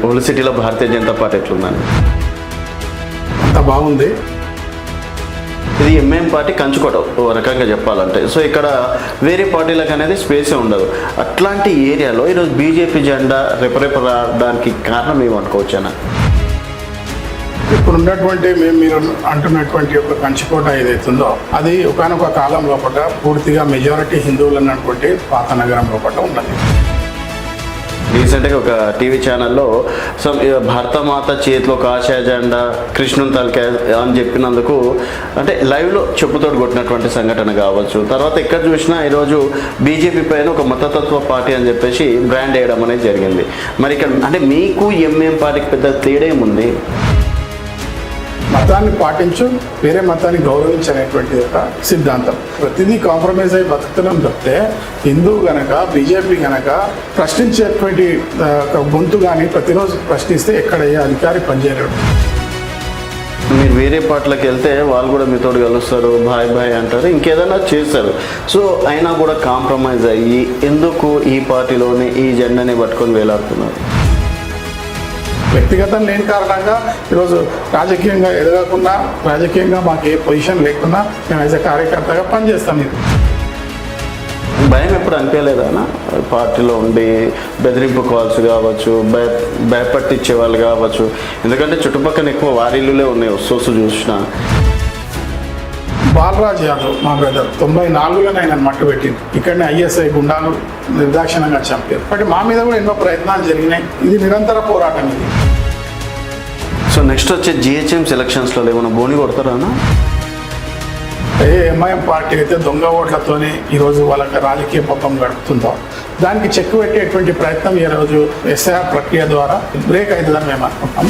Old సిటీలో Bharatiya Janata party ఎట్లుందండి? అంత బాగుంది. ఇది ఎంఐఎం పార్టీ కంచుకోట ఓ రకంగా చెప్పాలంటే. సో ఇక్కడ వేరే పార్టీలకు అనేది స్పేసే ఉండదు. అట్లాంటి ఏరియాలో ఈరోజు బీజేపీ జెండా రావడానికి కారణం ఏమనుకోవచ్చానా? ఇప్పుడు ఉన్నటువంటి మీరు అంటున్నటువంటి ఒక కంచుకోట ఏదైతుందో అది ఒకానొక కాలం లోపల పూర్తిగా మెజారిటీ హిందువులు అన్నటువంటి పాత నగరం లోపల ఉన్నది. రీసెంట్గా ఒక టీవీ ఛానల్లో భారతమాత చేతిలో కాషాయ జెండా కృష్ణుని తలకాయ అని చెప్పినందుకు అంటే లైవ్లో చెప్పుతోటి కొట్టినటువంటి సంఘటన కావచ్చు. తర్వాత ఎక్కడ చూసినా ఈరోజు బీజేపీ పైన ఒక మతతత్వ పార్టీ అని చెప్పేసి బ్రాండ్ వేయడం అనేది జరిగింది. మరి ఇక్కడ అంటే మీకు ఎంఐఎం పార్టీకి పెద్ద తేడా ఏముంది? మతాన్ని పాటించు, వేరే మతాన్ని గౌరవించనేటువంటి ఒక సిద్ధాంతం. ప్రతిదీ కాంప్రమైజ్ అయి బతుకుతున్నాం తప్పితే హిందువు గనక బీజేపీ గనక ప్రశ్నించేటువంటి గొంతు కానీ ప్రతిరోజు ప్రశ్నిస్తే ఎక్కడ ఏ అధికారి పనిచేయలేడు. మీరు వేరే పార్టీలకు వెళ్తే వాళ్ళు కూడా మీతో కలుస్తారు, బాయ్ బాయ్ అంటారు, ఇంకేదైనా చేస్తారు. సో అయినా కూడా కాంప్రమైజ్ అయ్యి ఎందుకు ఈ పార్టీలోనే ఈ జెండాని పట్టుకొని వేలాడుతున్నారు? వ్యక్తిగతం లేని కారణంగా ఈరోజు రాజకీయంగా ఎదగకుండా, రాజకీయంగా మాకు ఏ పొజిషన్ లేకుండా మేము యాజ్ ఎ కార్యకర్తగా పనిచేస్తాం. ఇది భయం ఎప్పుడు అనిపించలేదా? పార్టీలో ఉండి బెదిరింపు కాల్స్ కావచ్చు, భయపట్టించే వాళ్ళు కావచ్చు, ఎందుకంటే చుట్టుపక్కల ఎక్కువ వారిల్లులే ఉన్నాయి వస్తూ చూసిన. బాలరాజ్ యాదవ్ మా బ్రదర్ 94లోనే ఆయన మట్టు పెట్టింది. ఇక్కడనే ఐఎస్ఐ గుండాలు నిర్దాక్షిణంగా చంపారు. బట్ మా మీద కూడా ఎన్నో ప్రయత్నాలు జరిగినాయి. ఇది నిరంతర పోరాటం. ఇది సో నెక్స్ట్ వచ్చే జిహెచ్ఎంసీ ఎలక్షన్స్లో ఏమైనా బోని కొడతారా? ఎంఐఎం పార్టీ అయితే దొంగ ఓట్లతోనే ఈరోజు వాళ్ళకి రాజకీయ పబ్బం గడుపుతుందో దానికి చెక్ పెట్టేటువంటి ప్రయత్నం ఈరోజు ఎస్ఐఆర్ ప్రక్రియ ద్వారా బ్రేక్ అవుతుందని మేము అనుకుంటాం.